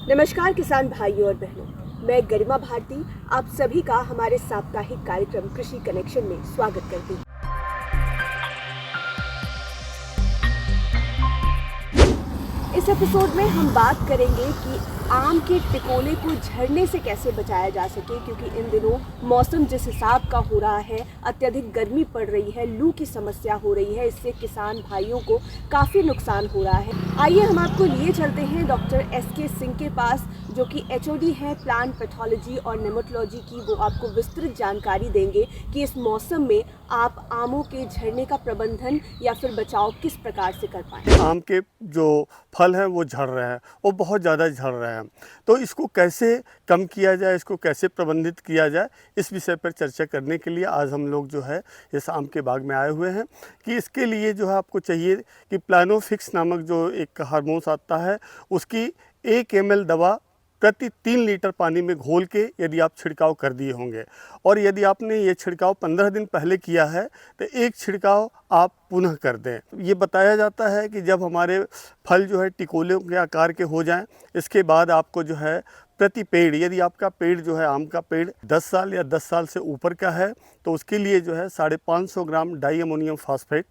नमस्कार किसान भाइयों और बहनों, मैं गरिमा भारती आप सभी का हमारे साप्ताहिक कार्यक्रम कृषि कनेक्शन में स्वागत करती हूँ। इस एपिसोड में हम बात करेंगे कि आम के टिकोले को झड़ने से कैसे बचाया जा सके, क्योंकि इन दिनों मौसम जिस हिसाब का हो रहा है, अत्यधिक गर्मी पड़ रही है, लू की समस्या हो रही है, इससे किसान भाइयों को काफ़ी नुकसान हो रहा है। आइए हम आपको लिए चलते हैं डॉक्टर SK सिंह के पास, जो कि HOD है प्लांट पैथोलॉजी और नेमेटोलॉजी की। वो आपको विस्तृत जानकारी देंगे कि इस मौसम में आप आमों के झड़ने का प्रबंधन या फिर बचाव किस प्रकार से कर पाएँ। आम के जो फल हैं वो झड़ रहे हैं, वो बहुत ज़्यादा झड़ रहे हैं, तो इसको कैसे कम किया जाए, इसको कैसे प्रबंधित किया जाए, इस विषय पर चर्चा करने के लिए आज हम लोग जो है इस आम के बाग में आए हुए हैं। कि इसके लिए जो है आपको चाहिए कि प्लानोफिक्स नामक जो एक हार्मोन आता है, उसकी 1 ml दवा प्रति 3 लीटर पानी में घोल के यदि आप छिड़काव कर दिए होंगे, और यदि आपने ये छिड़काव 15 दिन पहले किया है तो एक छिड़काव आप पुनः कर दें। ये बताया जाता है कि जब हमारे फल जो है टिकोलों के आकार के हो जाएं, इसके बाद आपको जो है प्रति पेड़, यदि आपका पेड़ जो है आम का पेड़ 10 साल या 10 साल से ऊपर का है, तो उसके लिए जो है 550 gram di ammonium phosphate,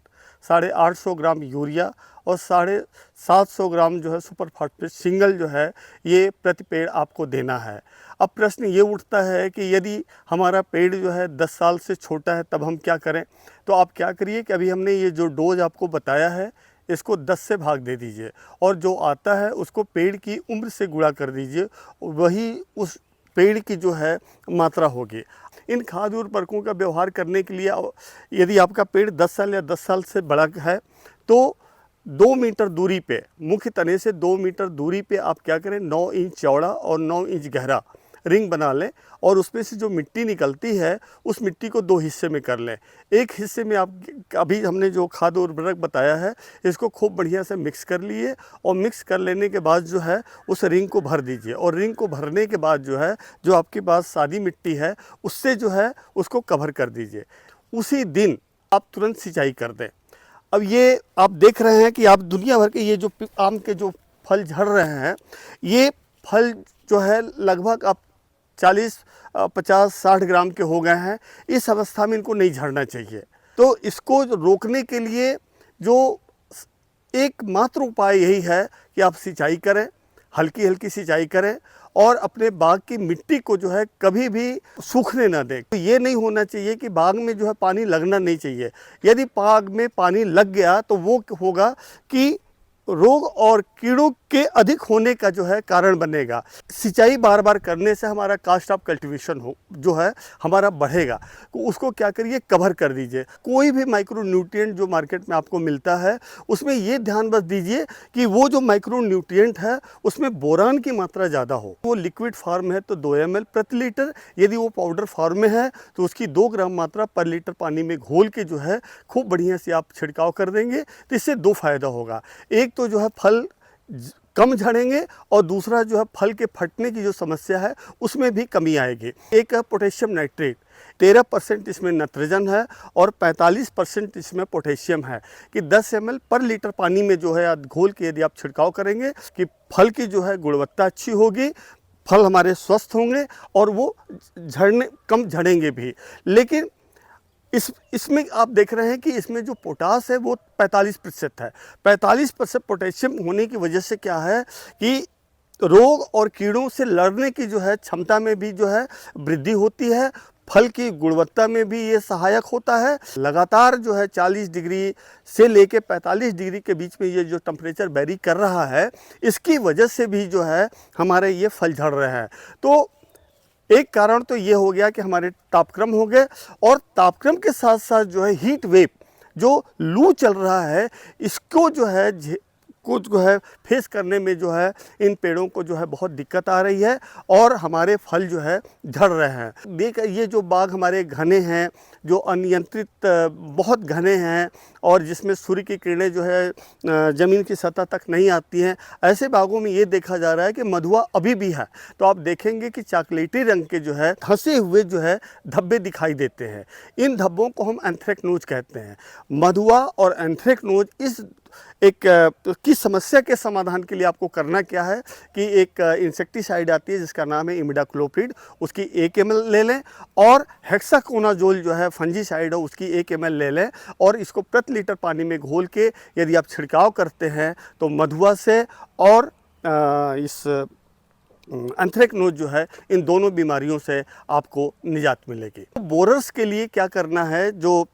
850 gram urea और 750 ग्राम जो है सुपर फास्फेट सिंगल जो है ये प्रति पेड़ आपको देना है। अब प्रश्न ये उठता है कि यदि हमारा पेड़ जो है 10 साल से छोटा है तब हम क्या करें। तो आप क्या करिए कि अभी हमने ये जो डोज आपको बताया है इसको 10 से भाग दे दीजिए, और जो आता है उसको पेड़ की उम्र से गुणा कर दीजिए, वही उस पेड़ की जो है मात्रा होगी। इन खाद्य उर्वरकों का व्यवहार करने के लिए यदि आपका पेड़ 10 साल या 10 साल से बड़ा है तो 2 मीटर दूरी पे, मुख्य तने से 2 मीटर दूरी पे आप क्या करें, 9 इंच चौड़ा और 9 इंच गहरा रिंग बना लें, और उसमें से जो मिट्टी निकलती है उस मिट्टी को 2 हिस्से में कर लें। एक हिस्से में आप अभी हमने जो खाद्य उर्वरक बताया है इसको खूब बढ़िया से मिक्स कर लिए, और मिक्स कर लेने के बाद जो है उस रिंग को भर दीजिए, और रिंग को भरने के बाद जो है जो आपके पास सादी मिट्टी है उससे जो है उसको कवर कर दीजिए। उसी दिन आप तुरंत सिंचाई कर दें। अब ये आप देख रहे हैं कि आप दुनिया भर के ये जो आम के जो फल झड़ रहे हैं, ये फल जो है लगभग आप 40, 50, 60 ग्राम के हो गए हैं। इस अवस्था में इनको नहीं झड़ना चाहिए। तो इसको रोकने के लिए जो एकमात्र उपाय यही है कि आप सिंचाई करें, हल्की हल्की सिंचाई करें, और अपने बाग की मिट्टी को जो है कभी भी सूखने ना दें। तो ये नहीं होना चाहिए कि बाग में जो है पानी लगना नहीं चाहिए। यदि बाग में पानी लग गया तो वो होगा कि रोग और कीड़ों के अधिक होने का जो है कारण बनेगा। सिंचाई बार बार करने से हमारा कास्ट ऑफ कल्टीवेशन हो जो है हमारा बढ़ेगा, तो उसको क्या करिए, कवर कर दीजिए। कोई भी माइक्रो न्यूट्रिएंट जो मार्केट में आपको मिलता है उसमें ये ध्यान बस दीजिए कि वो जो माइक्रो न्यूट्रिएंट है उसमें बोरान की मात्रा ज़्यादा हो। वो लिक्विड फॉर्म है तो 2 ml प्रति लीटर, यदि वो पाउडर फॉर्म में है तो उसकी 2 ग्राम मात्रा पर लीटर पानी में घोल के जो है खूब बढ़िया से आप छिड़काव कर देंगे, तो इससे 2 फायदा होगा। एक तो जो है फल कम झड़ेंगे, और दूसरा जो है फल के फटने की जो समस्या है उसमें भी कमी आएगी। एक है पोटेशियम नाइट्रेट, 13% इसमें नाइट्रोजन है और 45% इसमें पोटेशियम है, कि 10 ml पर लीटर पानी में जो है घोल के यदि आप छिड़काव करेंगे कि फल की जो है गुणवत्ता अच्छी होगी, फल हमारे स्वस्थ होंगे और वो कम झड़ेंगे भी। लेकिन इसमें आप देख रहे हैं कि इसमें जो पोटास है वो 45% है। 45% पोटेशियम होने की वजह से क्या है कि रोग और कीड़ों से लड़ने की जो है क्षमता में भी जो है वृद्धि होती है, फल की गुणवत्ता में भी ये सहायक होता है। लगातार जो है 40 डिग्री से लेके 45 डिग्री के बीच में ये जो टेम्परेचर वेरी कर रहा है, इसकी वजह से भी जो है हमारे ये फल झड़ रहे हैं। तो एक कारण तो ये हो गया कि हमारे तापक्रम हो गए, और तापक्रम के साथ साथ जो है हीट वेव, जो लू चल रहा है, इसको जो है कुछ जो है फेस करने में जो है इन पेड़ों को जो है बहुत दिक्कत आ रही है, और हमारे फल जो है झड़ रहे हैं। देख ये जो बाग हमारे घने हैं, जो अनियंत्रित बहुत घने हैं, और जिसमें सूर्य की किरणें जो है ज़मीन की सतह तक नहीं आती हैं, ऐसे बागों में ये देखा जा रहा है कि मधुआ अभी भी है। तो आप देखेंगे कि चॉकलेटी रंग के जो है धंसे हुए जो है धब्बे दिखाई देते हैं। इन धब्बों को हम एंथ्रेक्नोज कहते हैं। मधुआ और एंथ्रेक्नोज इस किस समस्या के समाधान के लिए आपको करना क्या है कि एक इंसेक्टिसाइड आती है जिसका नाम है इमिडाक्लोप्रिड, उसकी 1 ml ले लें, और हेक्साकोनाजोल जो है फंजीसाइड है उसकी 1 ml ले लें, और इसको प्रति लीटर पानी में घोल के यदि आप छिड़काव करते हैं तो मधुआ से और इस एंथ्रेक्नोज जो है, इन दोनों बीमारियों से आपको निजात मिलेगी। बोरर्स के लिए क्या करना है, जो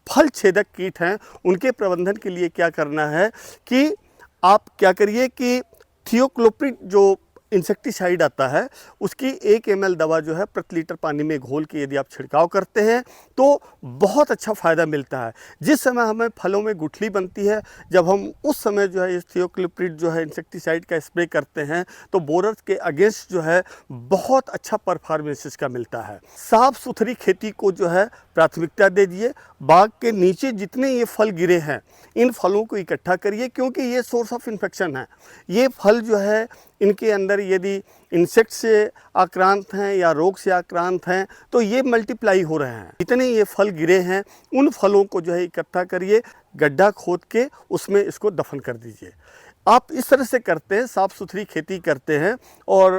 फल छेदक कीट हैं उनके प्रबंधन के लिए क्या करना है कि आप क्या करिए कि थियोक्लोप्रिड जो इंसेक्टिसाइड आता है उसकी 1 ml दवा जो है प्रति लीटर पानी में घोल के यदि आप छिड़काव करते हैं तो बहुत अच्छा फ़ायदा मिलता है। जिस समय हमें फलों में गुठली बनती है, जब हम उस समय जो है इस थियोक्लोप्रिड जो है इंसेक्टिसाइड का स्प्रे करते हैं तो बोरर्स के अगेंस्ट जो है बहुत अच्छा परफॉर्मेंस इसका मिलता है। साफ़ सुथरी खेती को जो है प्राथमिकता दे दिए। बाग के नीचे जितने ये फल गिरे हैं इन फलों को इकट्ठा करिए, क्योंकि ये सोर्स ऑफ इन्फेक्शन है। ये फल जो है इनके अंदर यदि इंसेक्ट से आक्रांत हैं या रोग से आक्रांत हैं तो ये मल्टीप्लाई हो रहे हैं। जितने ये फल गिरे हैं उन फलों को जो है इकट्ठा करिए, गड्ढा खोद के उसमें इसको दफन कर दीजिए। आप इस तरह से करते हैं, साफ़ सुथरी खेती करते हैं, और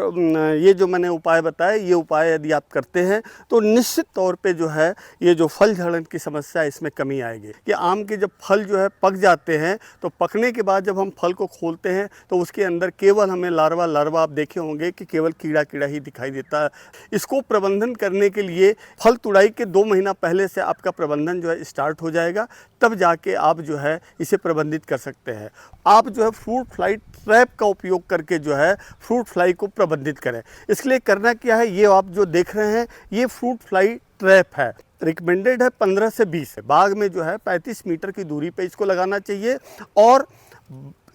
ये जो मैंने उपाय बताए ये उपाय यदि आप करते हैं तो निश्चित तौर पे जो है ये जो फल झड़न की समस्या है इसमें कमी आएगी। कि आम के जब फल जो है पक जाते हैं तो पकने के बाद जब हम फल को खोलते हैं तो उसके अंदर केवल हमें लार्वा आप देखे होंगे कि केवल कीड़ा ही दिखाई देता है। इसको प्रबंधन करने के लिए फल तुड़ाई के 2 महीना पहले से आपका प्रबंधन जो है स्टार्ट हो जाएगा, तब जाके आप जो है इसे प्रबंधित कर सकते हैं। आप जो है फ्रूट फ्लाई ट्रैप का उपयोग करके जो है फ्रूट फ्लाई को प्रबंधित करें। इसके लिए करना क्या है, ये आप जो देख रहे हैं ये फ्रूट फ्लाई ट्रैप है, रिकमेंडेड है 15 से 20 है। बाग में जो है 35 मीटर की दूरी पे इसको लगाना चाहिए, और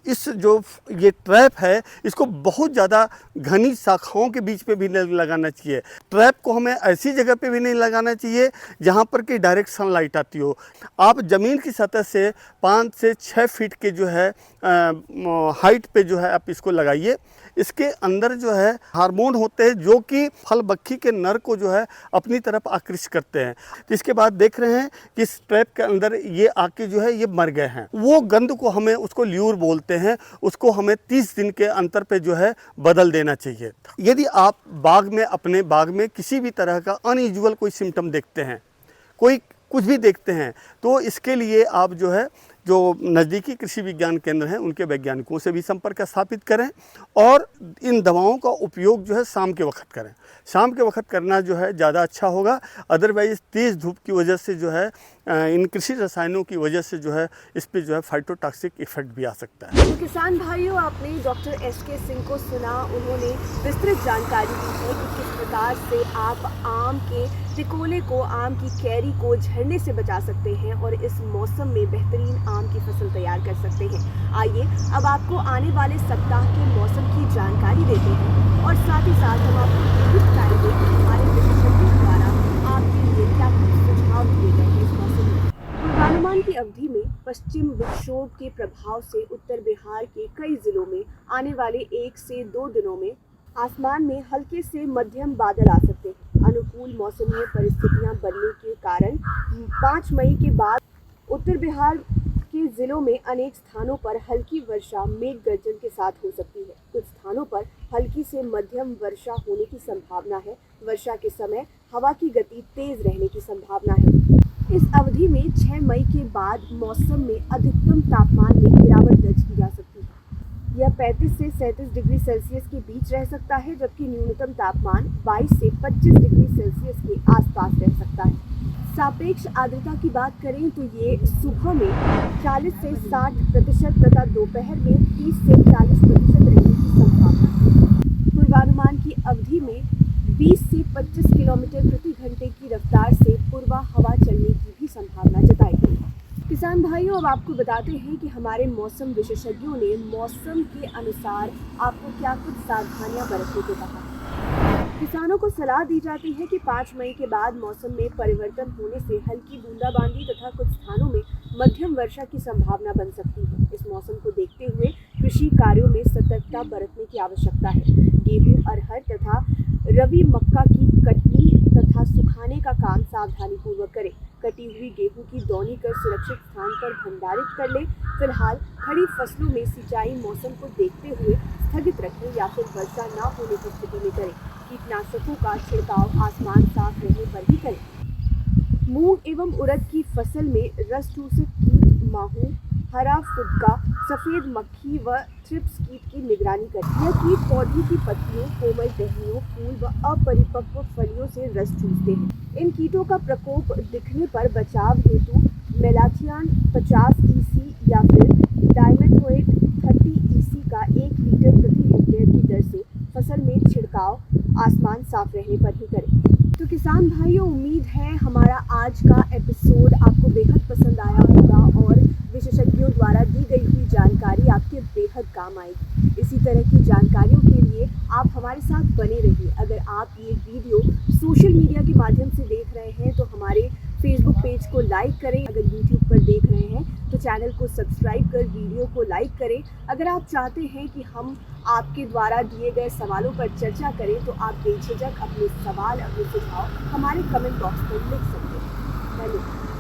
इस जो ये ट्रैप है इसको बहुत ज़्यादा घनी शाखाओं के बीच पे भी नहीं लगाना चाहिए। ट्रैप को हमें ऐसी जगह पे भी नहीं लगाना चाहिए जहाँ पर कि डायरेक्ट सनलाइट आती हो। आप ज़मीन की सतह से 5 से 6 फीट के जो है हाइट पे जो है आप इसको लगाइए। इसके अंदर जो है हार्मोन होते हैं जो कि फल बक्खी के नर को जो है अपनी तरफ आकृष्ट करते हैं। तो इसके बाद देख रहे हैं कि इस ट्रैप के अंदर ये आके जो है ये मर गए हैं। वो गंध को हमें उसको ल्यूर बोलते हैं, उसको हमें 30 दिन के अंतर पे जो है बदल देना चाहिए। यदि आप अपने बाग में किसी भी तरह का अनयूजुअल कोई सिम्टम देखते हैं, कोई कुछ भी देखते हैं, तो इसके लिए आप जो है जो नज़दीकी कृषि विज्ञान केंद्र हैं उनके वैज्ञानिकों से भी संपर्क स्थापित करें, और इन दवाओं का उपयोग जो है शाम के वक्त करें। शाम के वक्त करना जो है ज़्यादा अच्छा होगा। अदरवाइज़ तेज़ धूप की वजह से जो है इन कृषि रसायनों की वजह से जो है इस पर जो है फाइटोटॉक्सिक इफेक्ट भी आ सकता है। तो किसान भाइयों, आपने डॉक्टर एस.के. सिंह को सुना। उन्होंने विस्तृत जानकारी दी है कि किस प्रकार से आप आम के टिकोले को, आम की कैरी को झड़ने से बचा सकते हैं और इस मौसम में बेहतरीन आम की फसल तैयार कर सकते हैं। आइए अब आपको आने वाले सप्ताह के मौसम की जानकारी देते हैं, और साथ ही साथ हम आपको ये भी बताएंगे कि हमारे विशेषज्ञों द्वारा आपके लिए क्या सुझाव दिए गए हैं इस मौसम में। पूर्वानुमान की अवधि में पश्चिम विक्षोभ के प्रभाव से उत्तर बिहार के कई जिलों में आने वाले 1 से 2 दिनों में आसमान में हल्के से मध्यम बादल आ सकते हैं। अनुकूल मौसमी परिस्थितियां बनने के कारण 5 मई के बाद उत्तर बिहार के जिलों में अनेक स्थानों पर हल्की वर्षा मेघ गर्जन के साथ हो सकती है। कुछ स्थानों पर हल्की से मध्यम वर्षा होने की संभावना है। वर्षा के समय हवा की गति तेज रहने की संभावना है। इस अवधि में 6 मई के बाद मौसम में अधिकतम तापमान में गिरावट दर्ज की जा सकती है। यह 35 से 37 डिग्री सेल्सियस के बीच रह सकता है, जबकि न्यूनतम तापमान 22 से 25 डिग्री सेल्सियस के आसपास रह सकता है। सापेक्ष आर्द्रता की बात करें तो ये सुबह में 40 से 60% तथा दोपहर में 30 से 40% रहने की संभावना है। पूर्वानुमान की अवधि में 20 से 25 किलोमीटर प्रति घंटे की रफ्तार से पूर्वा हवा चलने की भी संभावना जताई गई है। किसान भाइयों, अब आपको बताते हैं कि हमारे मौसम विशेषज्ञों ने मौसम के अनुसार आपको क्या कुछ सावधानियां बरतने को कहा। किसानों को सलाह दी जाती है कि 5 मई के बाद मौसम में परिवर्तन होने से हल्की बूंदाबांदी तथा कुछ स्थानों में मध्यम वर्षा की संभावना बन सकती है। इस मौसम को देखते हुए कृषि कार्यों में सतर्कता बरतने की आवश्यकता है। गेहूं, अरहर तथा रबी मक्का की कटनी तथा सुखाने का काम सावधानीपूर्वक करें। कटी हुई गेहूं की दौनी कर सुरक्षित स्थान पर भंडारित कर लें। फिलहाल खड़ी फसलों में सिंचाई मौसम को देखते हुए स्थगित रखें या फिर वर्षा न होने की स्थिति में करें। कीटनाशकों का छिड़काव आसमान साफ रहने पर ही करें। मूंग एवं उड़द की फसल में रस चूसक कीट, माहू, हरा फुदका, सफेद मक्खी व थ्रिप्स कीट की निगरानी करें। यह कीट पौधे की पत्तियों, कोमल टहनियों, फूल व अपरिपक्व फलियों से रस चूसते हैं। इन कीटों का प्रकोप दिखने पर बचाव हेतु मेलाथियान 50 EC या फिर डाइमेथोएट 30 EC का 1 लीटर प्रति हेक्टेयर की दर से फसल में छिड़काव आसमान साफ रहने पर ही करें। तो किसान भाइयों, उम्मीद है हमारा आज का एपिसोड आपको बेहद पसंद आया होगा और विशेषज्ञों द्वारा दी गई हुई जानकारी आपके बेहद काम आएगी। इसी तरह की जानकारियों के लिए आप हमारे साथ बने रहिए। अगर आप ये वीडियो सोशल मीडिया के माध्यम से देख रहे हैं तो हमारे फेसबुक पेज को लाइक करें। अगर यूट्यूब पर देख रहे हैं तो चैनल को सब्सक्राइब कर वीडियो को लाइक करें। अगर आप चाहते हैं कि हम आपके द्वारा दिए गए सवालों पर चर्चा करें तो आप बेझिझक अपने सवाल, अपने सुझाव हमारे कमेंट बॉक्स पर लिख सकते हैं। धन्यवाद।